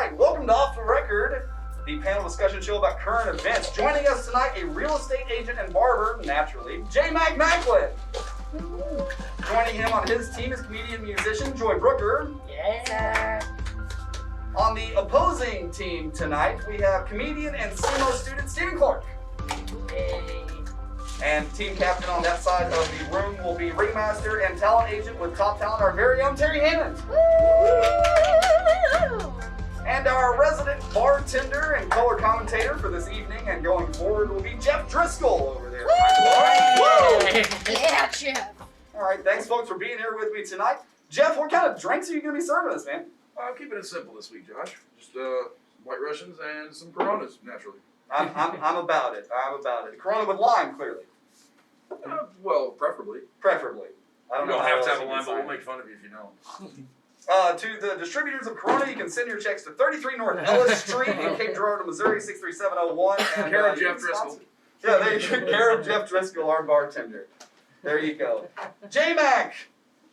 right, welcome to Off the Record, the panel discussion show about current events. Joining us tonight, a real estate agent and barber, naturally, JMack Macklin. Joining him on his team is comedian musician Joy Brooker. Yeah. On the opposing team tonight, we have comedian and CMO student Stephen Clark. Yay. And team captain on that side of the room will be ringmaster and talent agent with top talent, our very own Teri Hammond. Woo! And our resident bartender and color commentator for this evening and going forward will be Jeff Driscoll over there. Woo! Yeah, Jeff. All right, thanks folks for being here with me tonight. Jeff, what kind of drinks are you going to be serving us, man? I'm keeping it simple this week, Josh. Just White Russians and some Coronas, naturally. I'm about it. I'm about it. Corona with lime, clearly. Well, preferably. Preferably. I You know don't how have else to have a you line, can but we'll sign make fun of you if you don't. To the distributors of Corona, you can send your checks to 33 North Ellis Street in Cape Girardeau, Missouri, 63701. And Care of Jeff Driscoll. Yeah, there you go. Care of Jeff Driscoll, our bartender. There you go. JMack,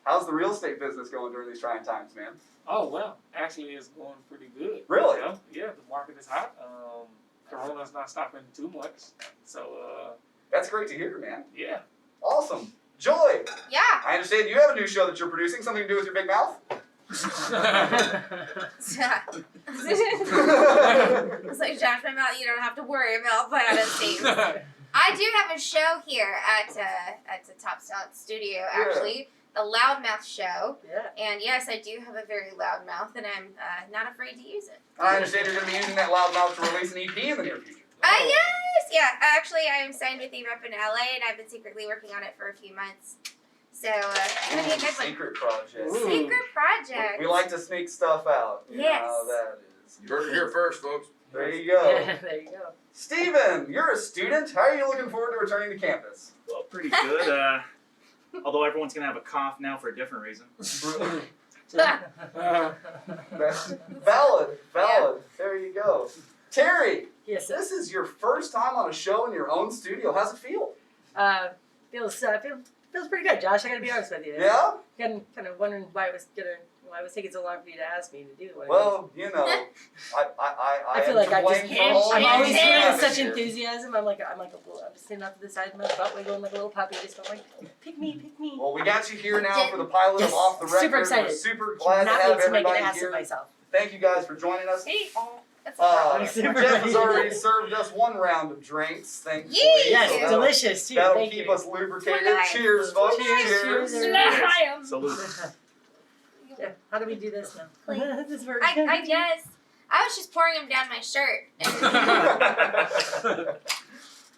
how's the real estate business going during these trying times, man? Oh, well, actually it's going pretty good. Really? Yeah, the market is hot. Corona's not stopping too much. So, That's great to hear, man. yeah. Awesome. Joy, Yeah. I understand you have a new show that you're producing, something to do with your big mouth? It's like Josh, my mouth, you don't have to worry about fantasy. I do have a show here at the Top Talent Studio, actually. The Loudmouth Show. Yeah. And yes, I do have a very loud mouth, and I'm not afraid to use it. I understand you're going to be using that loud mouth to release an EP in the near future. Yes! Yeah, actually, I am signed with E-Rep in LA, and I've been secretly working on it for a few months. So, it's going to be a good one. Secret project. Ooh. Secret project. We like to sneak stuff out. You Yes. know how that is. You heard it here first, folks. There you go. Yeah, there you go. Steven, you're a student. How are you looking forward to returning to campus? Well, pretty good. Although everyone's gonna have a cough now for a different reason. Valid. There you go. Terry, Yes, sir. this is your first time on a show in your own studio. How's it feel? Feels pretty good, Josh. I gotta be honest with you. Yeah? Kind of wondering why it was taking so long for you to ask me to do what Well, you know, I feel am like to I blame just for all I'm the always things feeling that such happen here. enthusiasm. I'm just sitting off to the side of my butt wiggling like a little puppy, just going like, pick me. Well, we got you here now for the pilot of Yes, Off the Record. super excited. We're super glad to Not have wait to make an everybody ass of here. myself. Thank you guys for joining us. Hey, that's a problem. Super Jeff has great. already served us one round of drinks, thankfully. Yes, So Yeah. that'll- delicious too. That'll Thank keep you. us lubricated. Nice. Cheers, folks. Cheers. Salute. Yeah. How do we do this now? Like, This is very I guess. I was just pouring him down my shirt.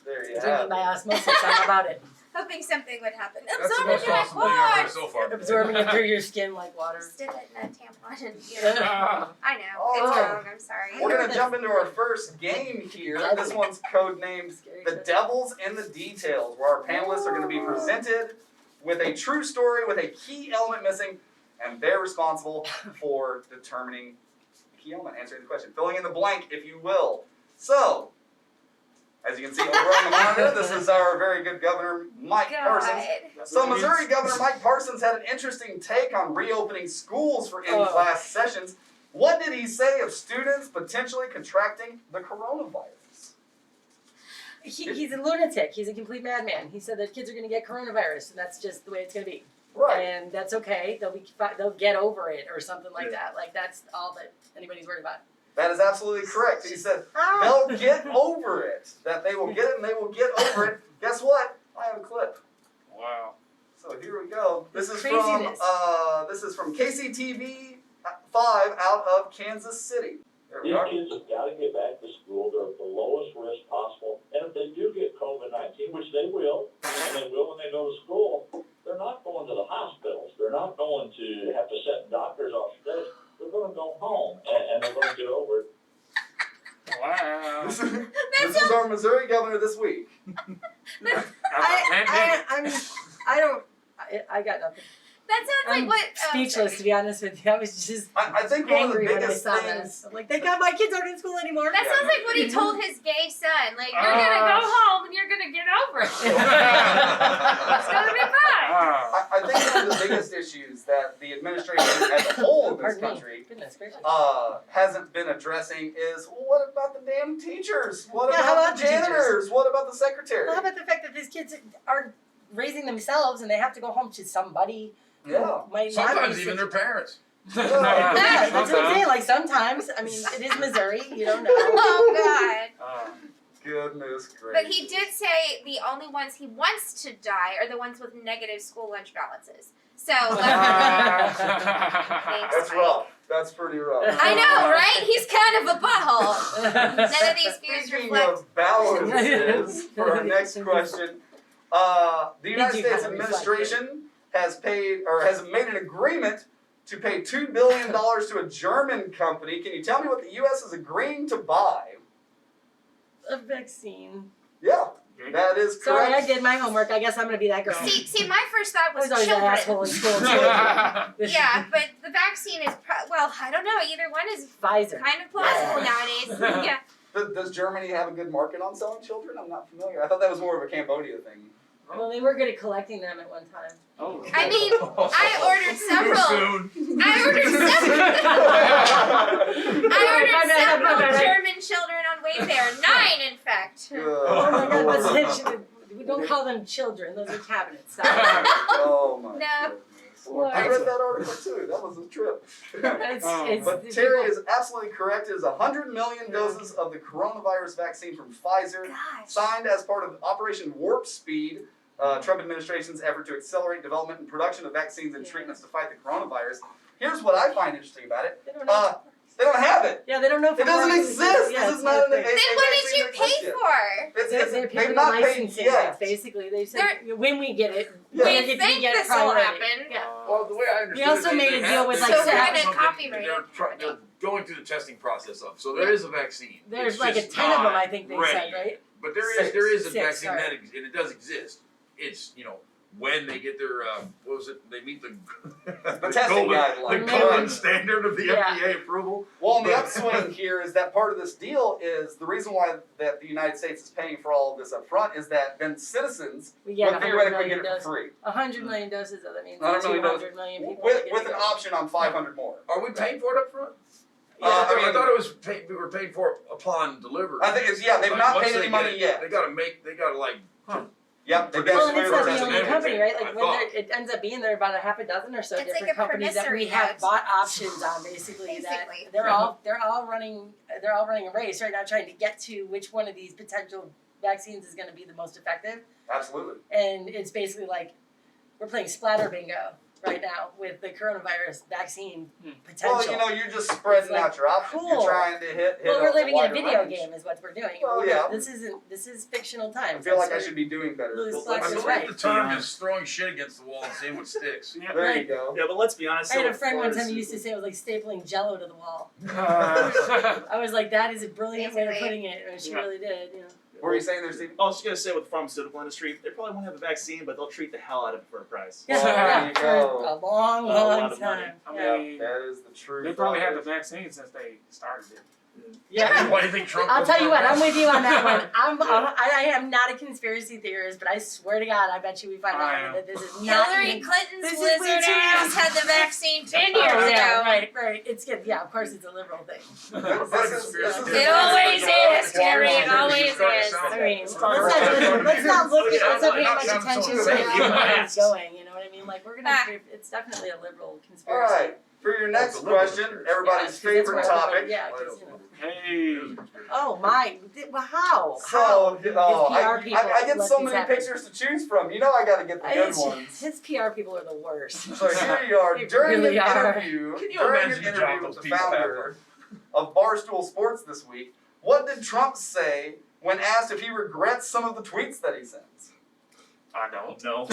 There you have drinking it. by osmosis. I'm about it. Hoping something would happen. That's the Absorbing most my awesome thing I've heard quads. so far. Absorbing it through your skin like water. Still in a tampon and, you know. I know. All It's right. wrong. I'm sorry. We're going to jump into our first game here. This one's codenamed The Devil's in the Details, where our panelists are going to be presented with a true story with a key element missing, and they're responsible for determining the key element, answering the question, filling in the blank, if you will. So, as you can see over on the monitor, this is our very good Governor Mike Parsons. So Missouri Governor Mike Parsons had an interesting take on reopening schools for in-class sessions. What did he say of students potentially contracting the coronavirus? He's a lunatic. He's a complete madman. He said that kids are going to get coronavirus, and that's just the way it's going to be. Right. And that's okay. They'll get over it or something like that. Like that's all that anybody's worried about. That is absolutely correct. He said they'll get over it. That they will get it and they will get over it. Guess what? I have a clip. Wow. So here we go. This is Craziness. from KCTV 5 out of Kansas City. There we These are. kids have got to get back to school. They're at the lowest risk possible. And if they do get COVID-19, which they will, and they will when they go to school, they're not going to the hospitals. They're not going to have to set doctors off stage. They're going to go home, and they're going to get over it. Wow. This is our Missouri governor this week. I got nothing. That sounds like I'm what. speechless, to be honest with you. I was just I think one of the angry when I biggest saw things. this. I'm like, thank God my kids aren't in school anymore. That Yeah, sounds no. like what he told his gay son. Like, you're gonna go home and you're gonna get over it. It's gonna be fine. I I think one of the biggest issues that the administration as a whole in this Pardon me. country Goodness gracious. hasn't been addressing is, well, what about the damn teachers? What Yeah, how about about the the teachers? janitors? What about the secretary? Well, how about the fact that these kids are raising themselves and they have to go home to somebody who Yeah. might not Sometimes be even their parents. Yeah, that's what I'm saying. Like sometimes, I mean, it is Missouri. You don't know. Oh God. Goodness gracious. But he did say the only ones he wants to die are the ones with negative school lunch balances. So thanks, That's Mike. rough. That's pretty rough. I know, right? He's kind of a butthole. None of these views Speaking reflect. of balances, for our next question, the United do States kind of reflect administration has paid or has made an agreement to pay $2 billion to a German company. Can you tell me what the U.S. is agreeing to buy? A vaccine. Yeah, that is Sorry, I correct. did my homework. I guess I'm gonna be that girl. See, my first thought I was was always an asshole children. in school too. Yeah, but the vaccine is well, I don't know. Either one is Pfizer. kind of plausible nowadays. Yeah. Does Germany have a good market on selling children? I'm not familiar. I thought that was more of a Cambodia thing. Well, they were good at collecting them at one time. Oh. I mean, I ordered several. Soon. I ordered several German children on Wayfair. 9, in fact. Oh my God, but we don't call them children. Those are cabinets. Stop. Oh my No. goodness. What? I read that article too. That was a trip. It's But Terry is absolutely correct. It is 100 million doses of the coronavirus vaccine from Pfizer, Gosh. signed as part of Operation Warp Speed, Trump administration's effort to accelerate development and production of vaccines and treatments to fight the coronavirus. Here's what I find interesting about it. They don't know. They don't have it. Yeah, they don't know if It doesn't works. exist. Yeah, This it's is not a an thing. Then what did you pay for? They paid they've for not the paid licensing yet. rights, basically. They said when we get it, Yeah. we're We gonna get think to get this will priority. happen. Yeah. Well, the way I understood also it, made a deal with, like, So we're Seth. gonna something copyright that it. they're going through the testing process of. So there is a vaccine. There's It's like a just 10 of them, not I think they said, ready. right? But there is a Six, vaccine sorry. that and it does exist. It's when they get their what was it? They meet the testing golden, guidelines. the golden standard of the Yeah. FDA approval. Well, and the But- upswing here is that part of this deal is the reason why that the United States is paying for all of this up front is that then citizens We would get 100 theoretically get million it for doses. free 100 million doses, so that means 100 million 200 million people. with, that get with to an go. option on 500 more. Are we paying for it up front? Yeah, I thought it was we were paying for it upon delivery. I think it's they've Like, not once paid they any get money it, yet. They gotta like. Yep, they've Well, Well, got and it's Wait, not wait, the wait, only wait, company, right? Like I when thought- it ends up being there about a half a dozen or so It's like different a companies that we promissory have note. bought options on, basically. Basically. That they're all running a race right now, trying to get to which one of these potential vaccines is going to be the most effective. Absolutely. And it's basically like we're playing splatter bingo right now with the coronavirus vaccine potential. Well, you're just spreading It's like, out your options. cool. You're trying to hit Well, we're a living in a wider video range. game, is what we're doing. Well, yeah. This is fictional I times. feel like I That's should be doing better. Lose Well, Black I is believe right. the term is throwing shit against the wall and seeing what sticks. Yeah. There you go. Yeah, but let's be honest. I had a so friend one far time as- who used to say it was like stapling Jello to the wall. Uh, I was like, that is a brilliant way of Basically. putting it, and she Yeah. really did. What were you saying there, Steve? I was just gonna say with the pharmaceutical industry, they probably won't have a vaccine, but they'll treat the hell out of it for a price. Yeah, Well, there yeah, you for go. a long, A lot long of money. time. I Yeah. mean, That is the truth. they probably had the of it. vaccine since they started it. Yeah. Why do you think Trump? I'll was tell you what, for I'm with you on that one. Yeah. I am not a conspiracy theorist, but I swear to God, I bet you we find I out am. that this is not Hillary even- Clinton's this is way lizard too ass easy. had the vaccine 10 Oh, years yeah, ago. right. It's good. Yeah, of course, it's a liberal thing. It always is, Terry. It always is. I mean, let's not Let's pay not much sound so attention to insane. where it's going. You know what I mean? Like we're gonna. Ah. It's definitely a liberal All conspiracy. right. For your next It's a liberal question, conspiracy. everybody's Yeah, 'cause favorite that's where topic. everybody- Yeah, 'cause, you know. Hey. Oh my! Well, how? So, His oh, PR people I get let so this many happen. pictures to choose from. You know I got to get the good ones. His PR people are the worst. So here you are They during really an are. interview. Can you during imagine an the job interview those with the people have, founder of Barstool Sports this week, what did Trump say when asked if he regrets some of the tweets that he sends? I don't. No.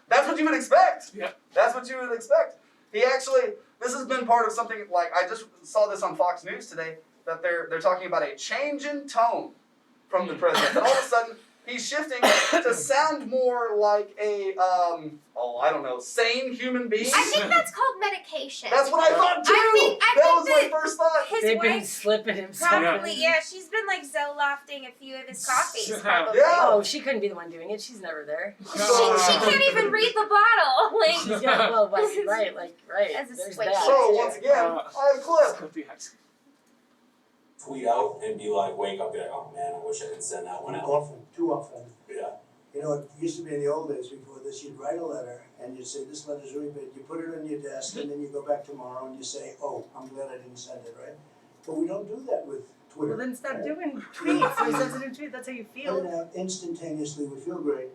That's what you would expect. Yeah. That's what you would expect. He actually, this has been part of something like I just saw this on Fox News today that they're talking about a change in tone from the president. That all of a sudden he's shifting to sound more like a I don't know, sane human beings. I think that's called medication. That's what I thought too. I that think was my first thought. His They've been wife slipping him probably, something. yeah, she's been like Zolofting a few of his coffees, Yeah. probably. Yeah. Oh, she couldn't be the one doing it. She's never there. She can't even read the bottle. Like, She's got well, right. As a There's switch. that. So once again, I have a clip. Tweet out and be like, wake up, be like, oh man, I wish I didn't send that one out. Often, too often. Yeah. You know, it used to be in the old days before this, you'd write a letter and you'd say, this letter's really big. You put it on your desk and then you go back tomorrow and you say, oh, I'm glad I didn't send it, right? But we don't do that with Twitter. Well, then stop doing tweets. Or sensitive tweets. That's how you Put feel. it out instantaneously, we feel great.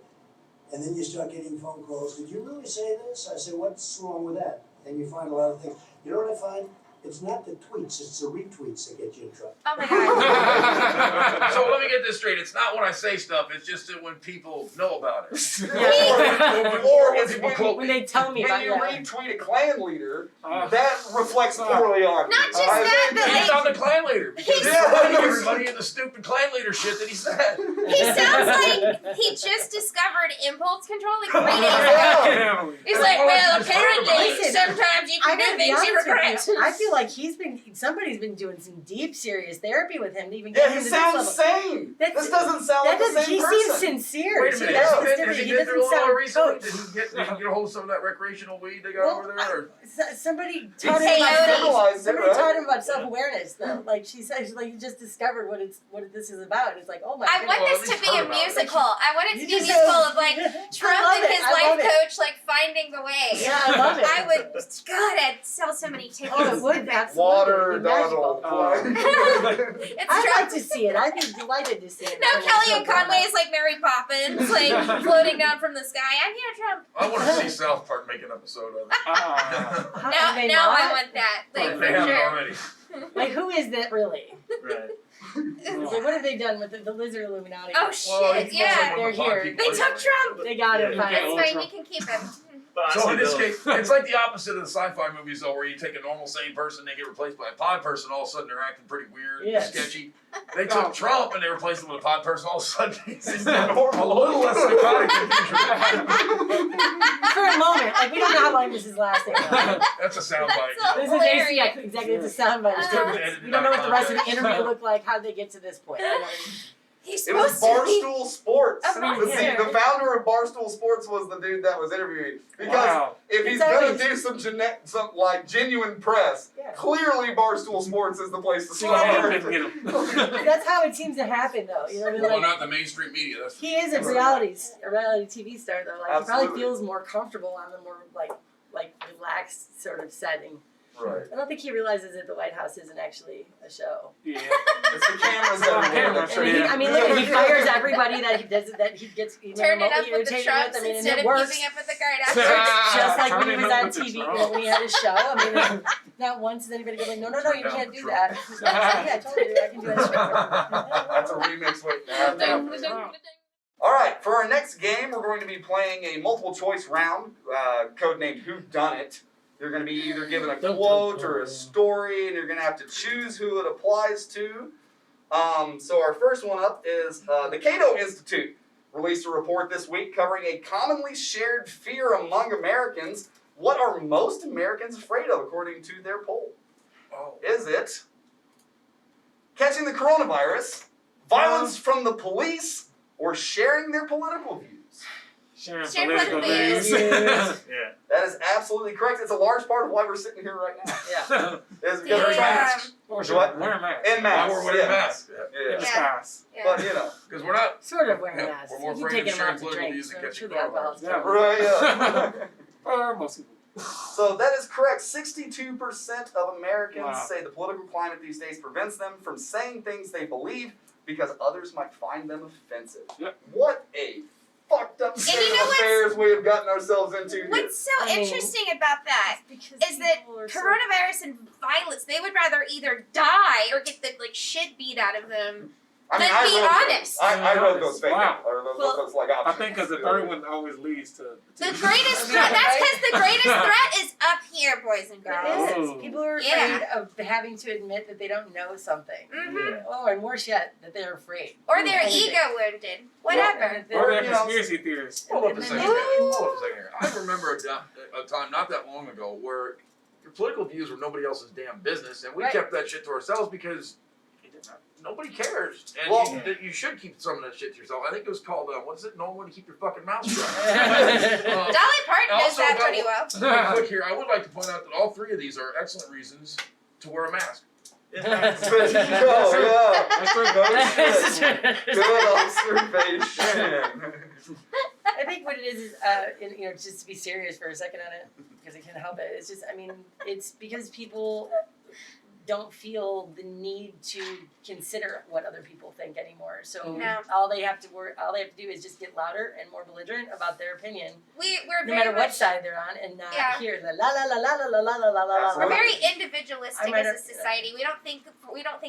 And then you start getting phone calls. Did you really say this? I say, what's wrong with that? And you find a lot of things. You know what I find? It's not the tweets, it's the retweets that get you in trouble. oh my god. So let me get this straight. It's not when I say stuff. It's just that when people know about it. Or it's people when, quote When me. they tell me when about you yeah. retweet a clan leader, that reflects poorly on you. Not just I that, think but He's on the clan leader because he's Yeah. reminding everybody of the stupid clan leader shit that he said. He sounds like he just discovered impulse control like 3 days ago. Yeah. He's Well, like, why well, don't you just learn about apparently it? sometimes you I can gotta do be things you honest regret. with you. I feel like somebody's been doing some deep, serious therapy with him to even Yeah, get him he to this sounds level. sane. That's- This doesn't sound That like the doesn't. same He person. seems sincere. Wait a too. minute, That's yeah. what's has different. he He been doesn't through a lot sound recently? coached. Did he get a hold of some of that recreational weed they got Well, over there? Or? Somebody He taught him about symbolized it, somebody right? taught him about self-awareness though. Like she said, she's like, you just discovered what this is about. It's like, oh my I goodness. want Well, this at to least be a heard about it. musical. I want it to You be a just musical said- of like Trump I love and it. his I love life it. coach like finding the way. Yeah, I love it. I would, God, I'd sell so many tickets. Oh, it would absolutely. Water, It'd be magical. Donald. It's I'd Trump. like to see it. I'd be delighted to see it. No, Kellyanne Conway is like Mary Poppins, like floating down from the sky. I'm here, Trump. I want to see South Park make an episode of it. Now I want that. Like, They for have it sure. already. Like, who is that really? Right. Like, what have they done with the lizard Illuminati? Oh, Well, shit, he's yeah. one of the They're here. people They took anyway. Trump. They got it. Yeah. Fine. That's fine, you can keep him. But So in this honestly, case, it's like the opposite of the sci-fi movies, though, where you take a normal, sane person, they get replaced by a pod person, all of a sudden they're acting pretty weird, Yes. sketchy. They took Trump and they replaced him with a pod person, all of a sudden he's not a normal. little less psychotic than usual. For a moment, like we don't know how long this is lasting. That's a soundbite. That's This is hilarious. yeah, exactly. It's a soundbite. It's Uh-huh. different. We don't know what the rest of the interview looked like. How did they get to this point? He's It was supposed to be. Barstool Sports. Oh, I mean, The founder of Barstool Sports was the dude that was interviewing. Because Wow. if he's It's gonna always- do some like genuine press, Yeah. clearly Barstool Sports is the place to See what happened, start. get him. That's how it seems to happen, though. You know, what I mean? Well, Like not the mainstream media. That's he is a reality TV star, though. Like he Absolutely. probably feels more comfortable on the more like relaxed sort of setting. Right. I don't think he realizes that the White House isn't actually a show. Yeah. It's the cameras Oh, everywhere. cameras, that I mean, show you. I mean, look, he fires everybody that he does that he gets Turn it up remotely with the irritated Trumps with. I mean, and instead it of works. keeping up with the Kardashians. Just like when he Turn was it up on with the TV, you know, Trump. when he had his show. I mean, not once is anybody going, no, you Turn can't down do for that. Yeah, I told you, I can do that. That's a remix waiting to happen. Dun, dun, dun, dun. All right, for our next game, we're going to be playing a multiple choice round, codenamed Who Done It. You're going to be either given a quote or a story, and you're going to have to choose who it applies to. So our first one up is the Cato Institute released a report this week covering a commonly shared fear among Americans. What are most Americans afraid of, according to their poll? Oh. Is it catching the coronavirus, violence from the police, or sharing their political views? Sharing Share political political views. yeah. That is absolutely correct. It's a large part of why we're sitting here right now. Yeah. Is because we're trying to Or What? wear a mask. in Now masks. we're wearing yeah. masks. Yeah. In disguise. Yeah. But you know, Because we're not. Sort of wearing Yeah, masks. we're more You afraid take of them sharing out to political drink, views so than I'm sure catching the alcohol's coronavirus. covered. right? Yeah. Or most people. So that is correct. 62% of Americans Wow. say the political climate these days prevents them from saying things they believe because others might find them offensive. Yep. What a fucked up state you know of what's- affairs we have gotten ourselves into here. What's so I mean, interesting about that Because is that people are so- coronavirus and violence, they would rather either die or get the shit beat out of them. I mean, Let's be I wrote honest. Those. I wrote those fake Wow. or those, Well, those like I options. think because the third one always leads to The greatest threat, that's because the greatest threat is up here, boys and girls. It is. Oh. People are afraid Yeah. of having to admit that they don't know something. Mhm. Oh, and worse yet, that they're afraid. Or they're Anything. ego wounded. Whatever. Or they're you know, conspiracy theorists. Hold up a And second. then Hold up a second here. I remember a time not that long ago where your political views were nobody else's damn business, and we Right. kept that shit to ourselves because nobody cares, and Well- you should keep some of that shit to yourself. I think it was called what is it? Know when to keep your fucking mouth shut. Dolly Parton does also that got- pretty well. Real quick here, I would like to point out that all three of these are excellent reasons to wear a mask. That's true. Yeah. That's true. No shit. Good observation. I think what it is, just to be serious for a second on it, because I can't help it. It's just, it's because people don't feel the need to consider what other people think anymore. So No. all they have to do is just get louder and more belligerent about their opinion, We're no very matter what much, side they're on, and not Yeah. hear the la la la la la la la la la. we're Absolutely. very individualistic I might as a have- society. We don't think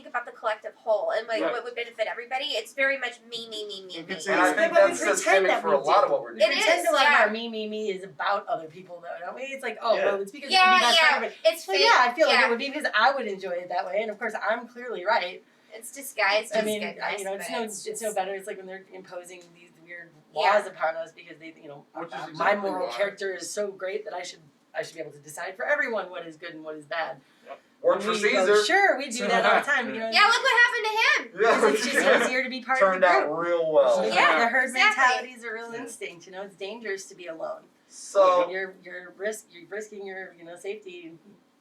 about the collective whole and Right. what would benefit everybody. It's very much me. And I think But we that's pretend systemic that for we a lot do. of what we're We doing. It pretend is, a lot yeah. of our me is about other people, though, don't we? It's like, oh, Yeah. well, it's because Yeah, it would be best for yeah. everybody. It's So fake. yeah, I feel like yeah. it would be because I would enjoy it that way, and of course I'm clearly right. It's disguised I as mean, goodness, it's but no, it's it's no better. It's like when they're imposing these weird Yeah. laws upon us because they, Which is my exactly moral why- character is so great that I should be able to decide for everyone what is good and what is bad. Worked And for we go, Caesar. sure, we do that all the time. Yeah, look what happened to him. Because it's just easier to be part Turned of the out group. real well. Yeah. The herd exactly. mentality is a real instinct. It's dangerous to be alone. So You're risking your safety.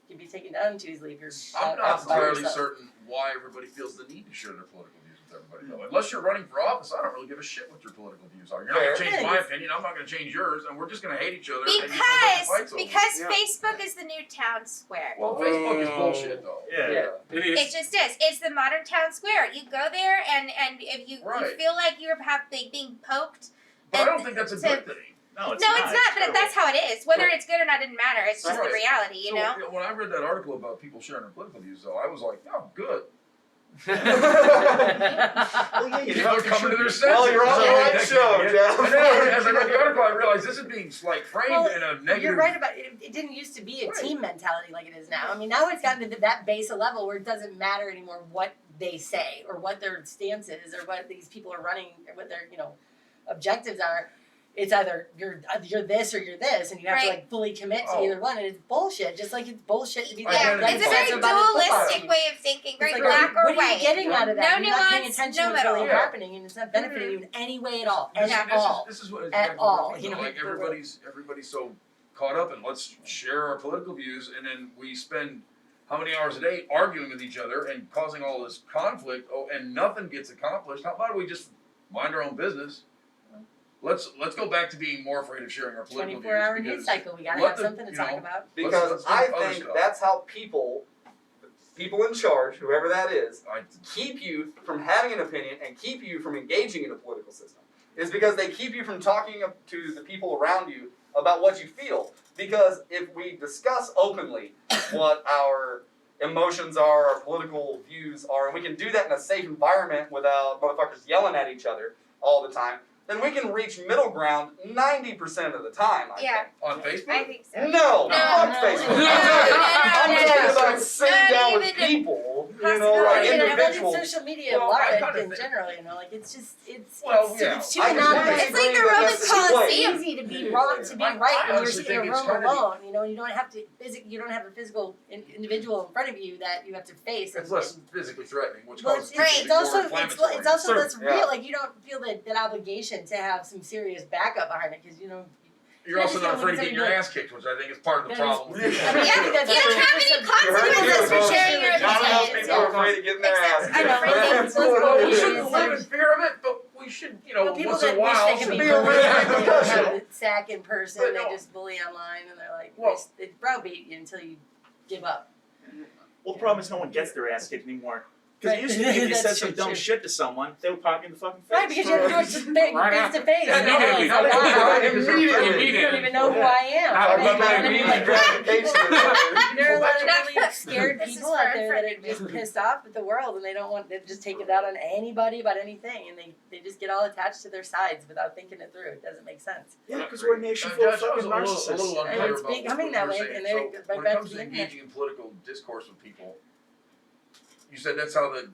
You can be taken down too easily if you're I'm out not by entirely yourself. certain why everybody feels the need to share their political views with everybody, though. Unless you're running for office, I don't really give a shit what your political views are. You're not going to Fair. change my opinion. I'm not going to change yours, and we're just going to hate each other. and you're gonna make fights over it. Because Yeah. Facebook is the new town square. Well, Facebook is bullshit, though. Yeah. It It is. just is. It's the modern town square. You go there, and if you Right. feel like you're being poked. But I don't think that's a good thing. No, it's No, not. it's not. But that's how it is. Whether Right. it's good or not didn't matter. It's just Right. the reality, you know. So, when I read that article about people sharing their political views, though, I was like, oh, good. well, yeah, you People are coming to their senses. Well, you're on the right show, Jeff. And then as I read the article, I realized this is being like framed Well, in a negative. You're right about it. It didn't used to be a Right. team mentality like it is now. I mean, now it's gotten to that base of level where it doesn't matter anymore what they say or what their stance is or what these people are running or what their objectives are. It's either you're this or you're this, and you have to Right. like fully commit to Oh. either one. And it's bullshit. Just like it's bullshit to be I Yeah, get it. it's a very obsessive about a football dualistic team. way of thinking. It's Very like, black or what are white. you getting out of that? No You're not paying nuance, attention no to what's really middle. happening, and it's not benefiting you in any way at all. This, At this all. Is, this is what it's At exactly what all, I mean, you know, like for- everybody's so caught up in let's share our political views, and then we spend how many hours a day arguing with each other and causing all this conflict. Oh, and nothing gets accomplished. How about we just mind our own business? Let's go back to being more afraid of sharing our political 24-hour views. news because cycle. We gotta let have the- something to you talk know, about. Because let's do I other think stuff. that's how people in charge, whoever that is, keep you from having an opinion and keep you from engaging in a political system. Is because they keep you from talking to the people around you about what you feel. Because if we discuss openly what our emotions are, our political views are, and we can do that in a safe environment without motherfuckers yelling at each other all the time, then we can reach middle ground 90% of the time, I Yeah. think. on Facebook. I think so. No, No, fuck no, Facebook. no, I'm no, talking no. about sitting Not down with even a people, like possibility. individuals. Social media Well, I large kinda in think- general, like it's just it's Well, yeah. it's too I just anonymous. disagree It's like the that Roman that's the way. Colosseum. It's easy to be wrong, to be I right when you're honestly sitting in a think it's room kinda the- alone. You don't have to you don't have a physical individual in front of you that you have to face. It's less physically threatening, which Well, causes it's, people to it's be more also inflammatory. it's also less Yeah. real. Like you don't feel that obligation to have some serious backup behind it because You're also not afraid of getting your ass kicked, which I think is part of the That is- problem. I mean, I think that's You don't true. have any For some- consequences for sharing your Not enough opinions. people are afraid of getting their ass Except- I know, kicked. right? That's Those what Well, it we is. shouldn't live in fear of it, but we should, But people once in that a while. wish they could be be bullied, aware of they don't repercussions. have the sack in person. But They no. just bully online, and they're like, Well- they browbeat you until you give up. Well, the problem is no one gets their ass kicked anymore Because Right. usually if you That's said some true, dumb too. shit to someone, they would pop you in the fucking face. Right, because you have to do it face to face. Yeah, You know, immediately. it's like, Right, immediately. you don't even know who I am. Not Right? about that You know immediate what I mean? gratification. There are a lot of really scared This is people out for there that are unfriended just pissed off at the world and they don't want, they just take it out on anybody about anything and they just get all attached to their sides without thinking it through. It doesn't make sense. Yeah, because we're a nation full of Judge, I was fucking a little narcissists. unclear It's about becoming what that you were way, saying. and they're So right when back it to comes the to internet. engaging in political discourse with people, you said that's how the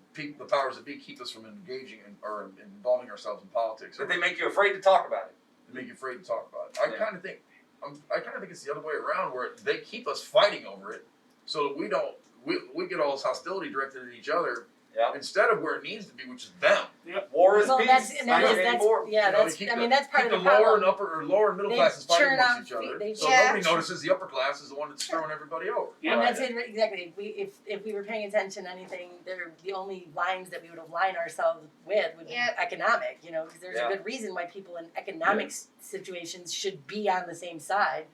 powers that be keep us from engaging or involving ourselves in politics. That they make you afraid to talk about it. They make you afraid to talk about it. I Yeah. kind of think it's the other way around, where they keep us fighting over it, so that we get all this hostility directed at each other. Yeah. Instead of where it needs to be, which is them. War is Well, peace. that's, and that is, that's, 1984. yeah, You know, that's, they keep I the- mean, that's part keep of the lower problem. and upper or lower and middle They classes fighting churn amongst off- each other. they- So Yeah. nobody notices the upper class is the one that's throwing everybody over. Yeah. And that's it, exactly. If we were paying attention to anything, the only lines that we would align ourselves with would be Yep. economic, you know, because there's Yeah. a good reason why people in economic situations should be on the same side.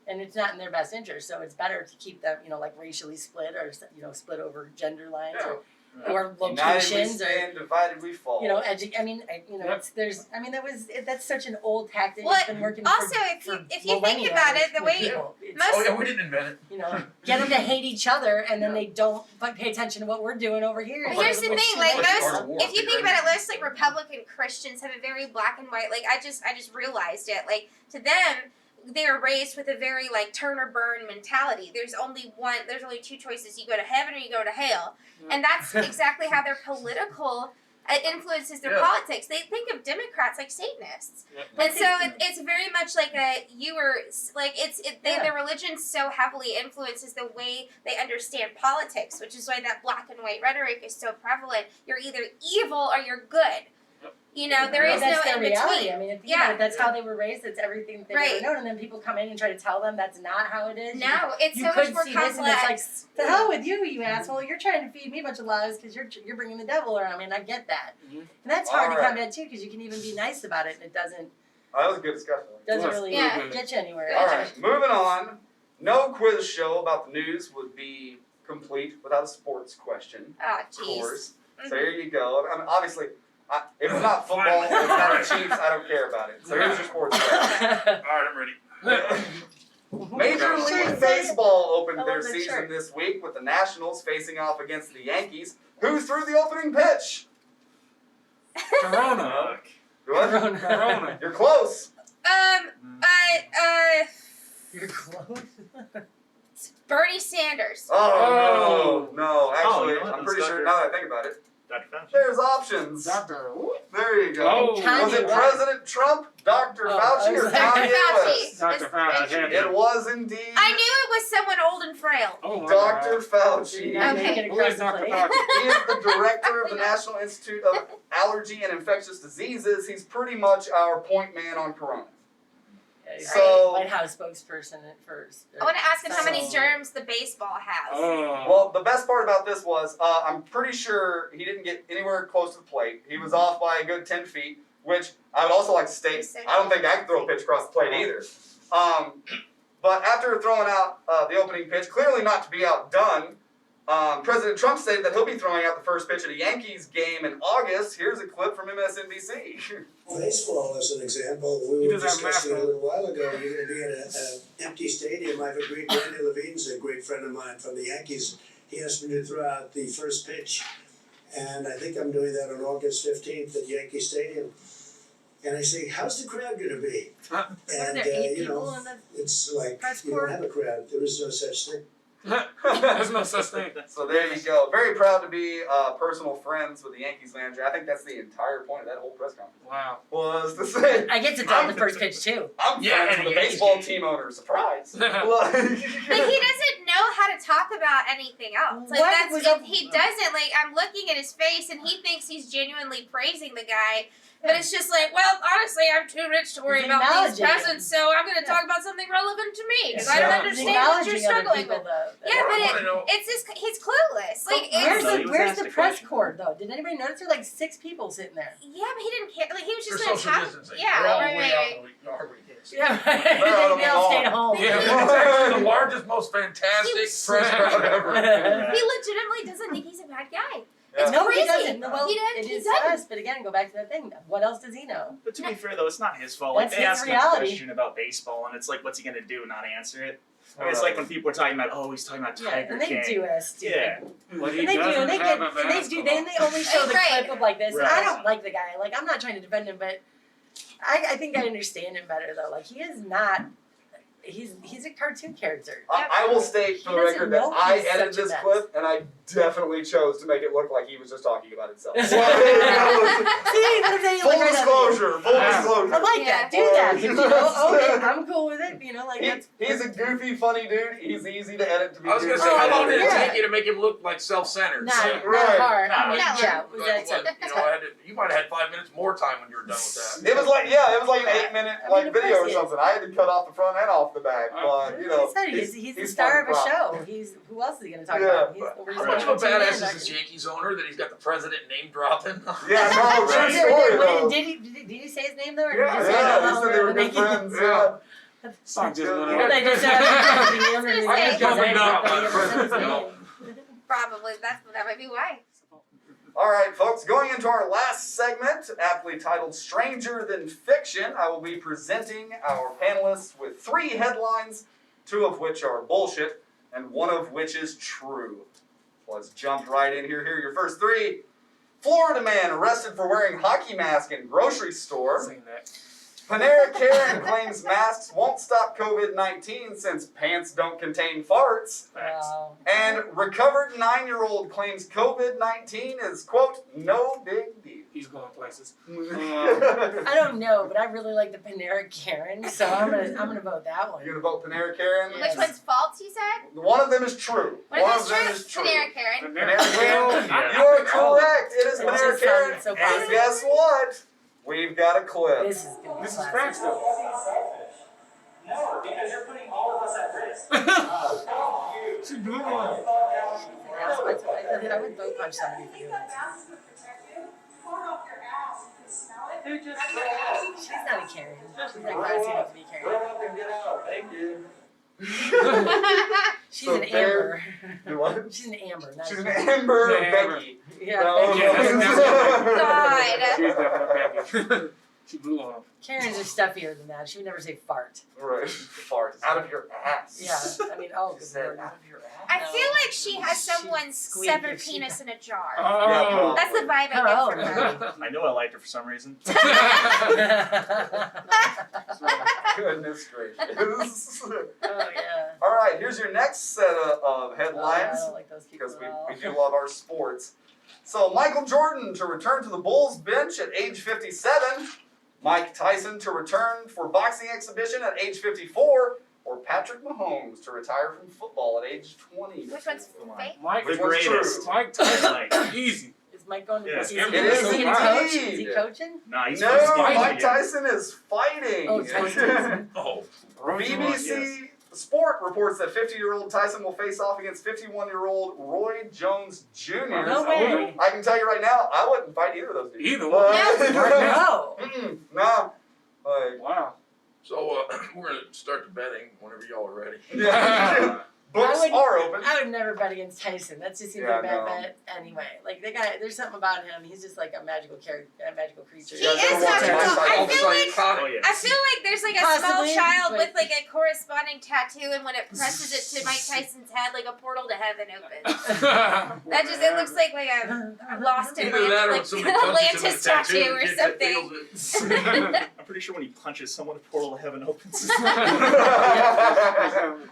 And it's not in their best interest, so it's better to keep them, you know, like racially split or, you know, split over gender lines Yeah. or United we locations or, stand, divided we fall. you know, that's such an old tactic. Well, It's been working also, for, if you for if you think millennia about it, the with way people. It's, most Oh yeah, we didn't invent it. you know, get them to hate each other, and then they don't pay attention to what we're doing over here. But here's the Which thing, is like Like the art most, of war, if you get think ready. about it, most like Republican Christians have a very black and white. Like I just realized it. Like to them, they're raised with a very like turn or burn mentality. There's only two choices: you go to heaven or you go to hell, and that's exactly how their political influences their Yeah. politics. They think of Democrats like Satanists, Yep. and so it's very much like their religion so heavily influences the way they understand politics, which is why that black and white rhetoric is so prevalent. You're either evil or you're good. You know, there is that's no their in reality. between. I mean, if you Yeah. know, that's how they were raised. That's everything that they've Right. ever known. And then people come in and try to tell them that's not how it is. No, it's you so could much more see this and complex. it's like, to hell with you, you asshole. You're trying to feed me a bunch of lies because you're bringing the devil around. I mean, I get that. Mhm. And that's hard to Alright. combat too because you can even be nice about it and it doesn't That was a good discussion. really Yeah. get you anywhere. All right, moving on. No quiz show about the news would be complete without a sports question, Oh, of jeez. course. So here you go. I mean, obviously, if it's not football, if it's not the Chiefs, I don't care about it. So here's your sports question. All right, I'm ready. Major Sure, League say it. Baseball opened I their love that season shirt. this week with the Nationals facing off against the Yankees. Who threw the opening pitch? Corona. What? Corona. You're close. You're close. Bernie Sanders. Oh, no. Actually, you know what? I'm pretty Let's sure go. now that I think about it, Dr. Fauci. there's options. Doctor. There you go. Oh. Was it Kanye West. President Trump, Dr. Oh, Fauci, I or was Dr. Kanye Fauci. West? Dr. Fauci. had It to- was indeed I knew it was someone old and frail. Oh my Dr. God. Fauci. You're not Okay. making it Who across is the Dr. plate. Fauci? He is the director of the National Institute of Allergy and Infectious Diseases. He's pretty much our point man on Corona. Yeah, he's So- White House spokesperson at first. I want to ask him how many So- germs the baseball has. Oh. Well, the best part about this was I'm pretty sure he didn't get anywhere close to the plate. He was off by a good 10 feet, which I would also like to state, I don't think I can throw a pitch across the plate either. But after throwing out the opening pitch, clearly not to be outdone, President Trump stated that he'll be throwing out the first pitch at a Yankees game in August. Here's a clip from MSNBC. Baseball, as an example, He we were does have discussing a math, little while ago, you're going to be in an empty stadium. I've agreed, Randy Levine's a great friend of mine from the Yankees. He asked me to throw out the first pitch, and I think I'm doing that on August 15th at Yankee Stadium. And I say, how's the crowd going to be? What are And, there, 8 you people know, in the it's like, press you corps? don't have a crowd. There is no such thing. There's no such thing. So there you go. Very proud to be personal friends with the Yankees manager. I think that's the entire point of that whole press conference. Wow. Was to say, I get to throw the first pitch too. I'm Yeah, friends and with the the baseball Yankees. team owner. Surprise. But he doesn't know how to talk about anything else. Like What that's was up- he doesn't. Like I'm looking at his face, and he thinks he's genuinely praising the guy. But it's just like, well, honestly, I'm too rich to worry He's about these acknowledging it. peasants, so I'm going to talk about something relevant to me because I Yeah. don't He's understand what you're acknowledging other struggling people, with. though. Yeah, but I wanna know- it's just he's clueless. Like Where's No, it's he was where's asked the a press question. corps though? Did anybody notice there were like 6 people sitting there? yeah, but he didn't care. Like he was For just going to social talk. distancing. Yeah, We're all right, way right, out right. in the yard. Yeah, out on they the all stayed lawn. home. Yeah, it's actually the largest, most fantastic He was- press crowd ever. He legitimately doesn't think he's a bad guy. Yeah. It's No, he crazy. doesn't. No, well, He doesn't- it he is doesn't. us, but again, go back to that thing. What else does he know? But to be fair though, it's not his fault. Like That's they his ask him a reality. question about baseball, and it's like, what's he gonna do? Not answer it? I mean, it's like when people are talking about, oh, he's talking about Yeah, Tiger and they King. do us. Stupid. Yeah. But he And they do, doesn't and they have get, a and they do, basketball. they only show the Right. clip of like this. And Right. I don't like the guy. Like I'm not trying to defend him, but I think I understand him better though. Like he is not. He's a cartoon character. I will state for the He doesn't record that know I he's edited such a this mess. clip and I definitely chose to make it look like he was just talking about himself. See, what I'm saying? Full Like, right now. disclosure, full disclosure. I like Yeah. that. Do that. You know, okay, I'm cool with it. You know, like that's. He's a goofy, funny dude. He's easy to edit to be I was gonna goofy. say, how long Oh, did it yeah. take you to make him look like self-centered? Not Right. hard. I mean, Not yeah, hard. was Like, that what, you know, you might have had 5 minutes more time when you were done with that. It was like an 8-minute I mean, of video course or he something. I had to cut off the front and off the back, but you know, he's the star of a fucking show. Who else is he gonna talk Yeah, about? He's but the How reason much of a people tune in, badass is not- this Yankees owner that he's got the president name dropping? Yeah, no, true Wait, story though. did he say his name though? Or Yeah, did he say Yeah, it he out said they were loud? good friends. Yeah. Song just went Yeah, on. They just said I just got my dog on it. Probably that might be why. All right, folks, going into our last segment, aptly titled Stranger Than Fiction, I will be presenting our panelists with 3 headlines, 2 of which are bullshit, and 1 of which is true. Let's jump right in here. Here are your first 3. Florida man arrested for wearing hockey mask in grocery store. Sing that. Panera Karen claims masks won't stop COVID-19 since pants don't contain farts. Wow. And recovered 9-year-old claims COVID-19 is, quote, no big deal. He's going places. I don't know, but I really like the Panera Karen, so I'm gonna vote that one. You're gonna vote Panera Karen? Yes. Which one's false, you said? One of them is true. What One is of them true? is true. Panera Karen. Panera Karen. Yeah. You are correct. It is It Panera just Karen. sounded so And positive. guess what? We've got a clip. This is gonna be This is classic. facts though. No, because you're putting all of us at risk. She blew on. I would vote punch somebody for doing that. She's not a Karen. She's not classy enough to be Karen. Grow up and get out, thank you. She's So an there- Amber. You what? She's an Amber, not She's a an Karen. Amber Yeah, Amber. Becky. Yeah, No. Becky. Yeah, that's God. She's definitely Becky. She blew on him. Karens are stuffier than that. She would never say fart. Right. Fart. Out of your ass. Yeah, I mean, oh, She good said lord. out of your ass. I No. feel like she has She someone's squeaked severed if she- penis in a jar. Oh. That's the vibe Her I own. get from her. I know I liked her for some reason. Goodness gracious. Oh yeah. All right, here's your next set of Oh, I headlines. don't like those people Because at all. we do love our sports. So Michael Jordan to return to the Bulls bench at age 57. Mike Tyson to return for boxing exhibition at age 54. Or Patrick Mahomes to retire from football at age 20. Which one's fake? Mike, Which The one's greatest. true? Mike Tyson, Like, easy. Is Mike going to Yeah, is he, it is is he gonna coach? Is indeed. he coaching? nah, he's No, supposed to be Mike again. Tyson is fighting. Oh, Tyson. Oh, BBC Sport reports that 50-year-old Tyson will face off against 51-year-old Roy Jones Jr. No way. I can tell you right now, I wouldn't fight either of those dudes. Either one. No. No. Like, Wow. So we're gonna start the betting whenever y'all are ready. yeah. Books I would- are open. I would never bet against Tyson. That just seems Yeah, like a bad no. bet anyway. Like the guy, there's something about him. He's just like a magical character, a magical creature. He Yeah, is don't watch magical. my I site. feel like oh yeah. I feel like there's like a Possibly, small child but- with like a corresponding tattoo, and when it presses it to Mike Tyson's head, like a portal to heaven opens. That just it looks like a lost Either that or when Atlantis, somebody like punches him Atlantis with a tattoo or it something. feels it. I'm pretty sure when he punches someone, a portal to heaven opens.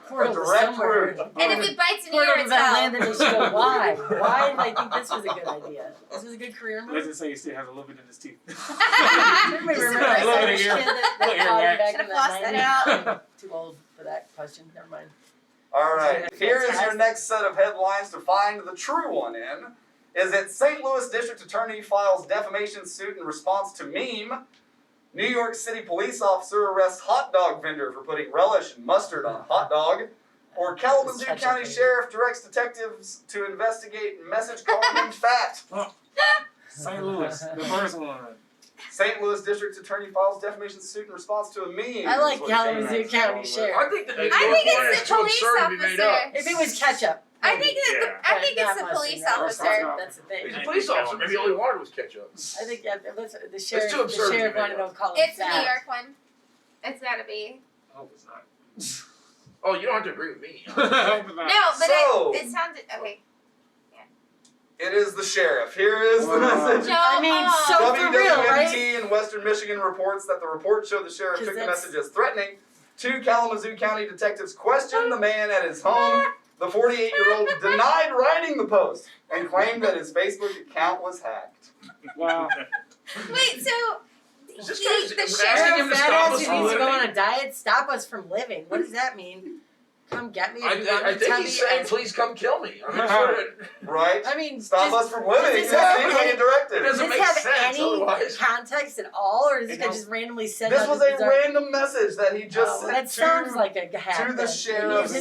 Portal to direct somewhere. route. And if it bites an Portal ear, to it's that hell. land that makes you go, why? Why did I think this was a good idea? This was a good career move. Doesn't say he still has a little bit in his teeth. Everybody Just remember a that little Irish bit of kid ear- that little fought earwax. back in Should've the flossed that 90s? Too old for that question. Never mind. All right, That's here is your fantastic. next set of headlines to find the true one in. Is it St. Louis District Attorney files defamation suit in response to meme? New York City police officer arrests hot dog vendor for putting relish and mustard on hot dog? Or Kalamazoo Ketchup, County maybe. Sheriff directs detectives to investigate message calling him fat? St. Louis, the first one. St. Louis District Attorney files defamation suit in response to a meme. I like is what Kalamazoo JMack County said. Sheriff. I think the I think it's the too police absurd to be made officer. up. If it was ketchup, I think that Yeah. I think Not it's the much police in that. officer. That's the thing. He's a police officer. Maybe all he wanted was ketchup. I think the too sheriff. The absurd to sheriff make wanted to up. call it It's the New fact. York one. It's gotta be. I hope it's not. Oh, you don't have to agree with me. I hope it's not. No, but So- it sounded okay. It is the sheriff. Here is the Wow. message. No, I mean, so for real, right? WWMT in Western Michigan reports that the report showed the sheriff 'Cause took the that's- message as threatening. 2 Kalamazoo County detectives questioned the man at his home. The 48-year-old denied writing the post and claimed that his Facebook account was hacked. Wow. Wait, so Is this he, guy's the asking sheriff. him to Fat stop ass us who from needs to go living? on a diet, stop us from living. What does that mean? Come get me. I if you want me to think tell he's me saying, I- please come kill me. I mean, sort of, Right? I mean, Stop does- us from living. does It this have seems like any- a directive. It doesn't Does make this have sense any otherwise. context at all, or is this You guy know, just randomly sent This out was this a bizarre- random message that he just Oh, sent that sounds like a hack. to the sheriff's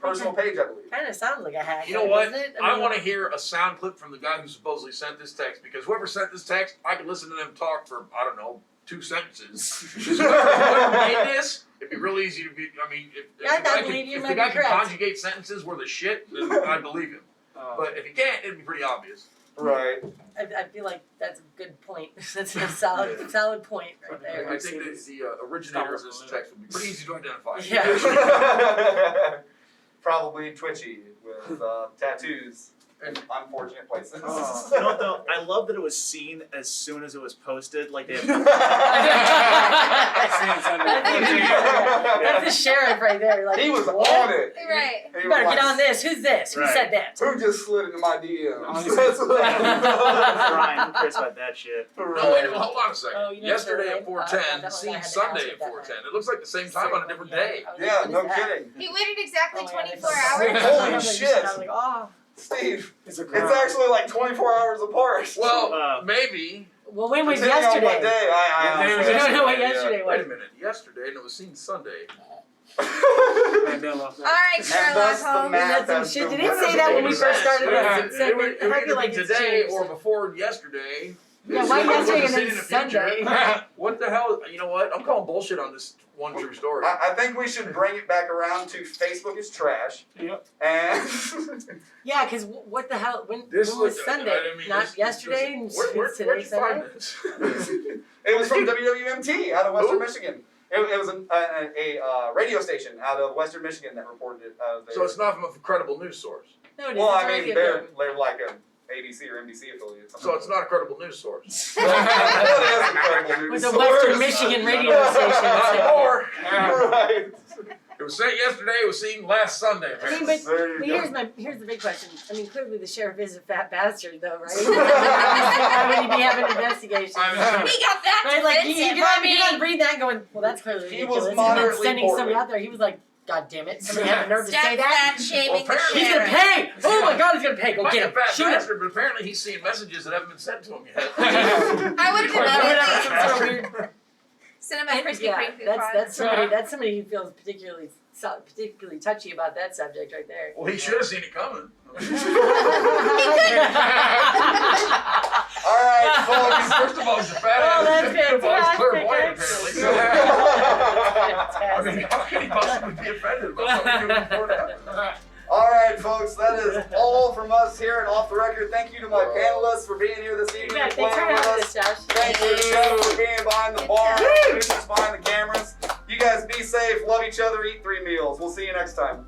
personal page, I believe. Kind of sounds like a hack. You know what? Doesn't it? I mean, want to hear a sound clip from the guy who supposedly sent this text, because whoever sent this text, I could listen to them talk for, I don't know, 2 sentences. Because whoever made this, it'd be real easy to be, I mean, if Yeah, the I guy believe can, you if might the guy be can correct. conjugate sentences where the shit, then I believe him. But if he can't, it'd be pretty obvious. Right. I feel like that's a good point. That's a solid point right there. I think that the originator of this text would be pretty easy to identify. Yeah. Probably twitchy with tattoos in unfortunate places. Oh. You know what though? I love that it was seen as soon as it was posted. Like they had That's the sheriff right there. Like, He was what? on it. Right. He You was better like, get on this. Who's this? Who Right. said that? Who just slid into my DMs? Honestly. That's what Brian, who cares about that shit? No, wait, hold on a second. Oh, you know, Yesterday so at 4:10, that seen I had to Sunday ask at it that 4:10. night. It looks like the same time on a different day. I was like, Yeah, what no is that? kidding. He waited exactly Oh my God, 24 it's- hours. Holy I was like, shit. I was like, oh. Steve, It's a it's crime. actually like 24 hours apart. Well, maybe. Well, when was Depending on what yesterday? day, I What day was We don't know what yeah. yesterday Wait a was. minute. Yesterday, and it was seen Sunday. Mandela All effect. right, And Sherlock thus the Holmes. math That's some has shit. been Did it say that when we first started Yeah, this? It said it would I feel either like be it's today changed. or before yesterday. Yeah, why It wasn't yesterday and seen then in the future. Sunday? What the hell? You know what? I'm calling bullshit on this one true story. I think we should bring it back around to Facebook is trash. Yep. And Yeah, because what the hell? When This was looked- Sunday? I mean, Not this- yesterday? And Where'd today you find Sunday? this? it was from WWMT out of Western Who? Michigan. It was a radio station out of Western Michigan that reported it. So it's not from a credible news source. No, it Well, isn't. I mean, It's they're already like a ABC or NBC affiliate. So it's not a credible news source. It is a credible With news the Western source. Michigan radio station. Not anymore. Right. It was sent yesterday. It was seen last Sunday. I mean, but There you here's the big question. I mean, clearly the sheriff is a fat bastard, though, right? Why would he be having investigations? I mean, He got that Right, like you defensive. cannot read that and going, well, that's clearly He was ridiculous. And then moderately sending somebody poorly. out there, he was like, God damn it, somebody had the nerve to Step say that. fat shaming the apparently- He's gonna sheriff. pay! Oh my God, he's gonna pay! Go might get be a him! fat Shoot him! bastard, but apparently he's seeing messages that haven't been sent to him yet. I would have Or whatever, immediately some sort of weird- sent him a Krispy Yeah, Kreme coupon. that's somebody who feels particularly touchy about that subject right there. Well, he should have seen it coming. All right, folks. First of all, he's a fat Oh, ass. that's Second of all, he's fantastic, clairvoyant, actually. apparently. I mean, how can he possibly be offended about something doing before that? All right, folks, that is all from us here at Off the Record. Thank you to my panelists for being here this evening Yeah, and thanks for playing with having us. us, Josh. Thank you, Jeff, for being behind the Good bar, job. producers behind the cameras. You guys be safe, love each other, eat 3 meals. We'll see you next time.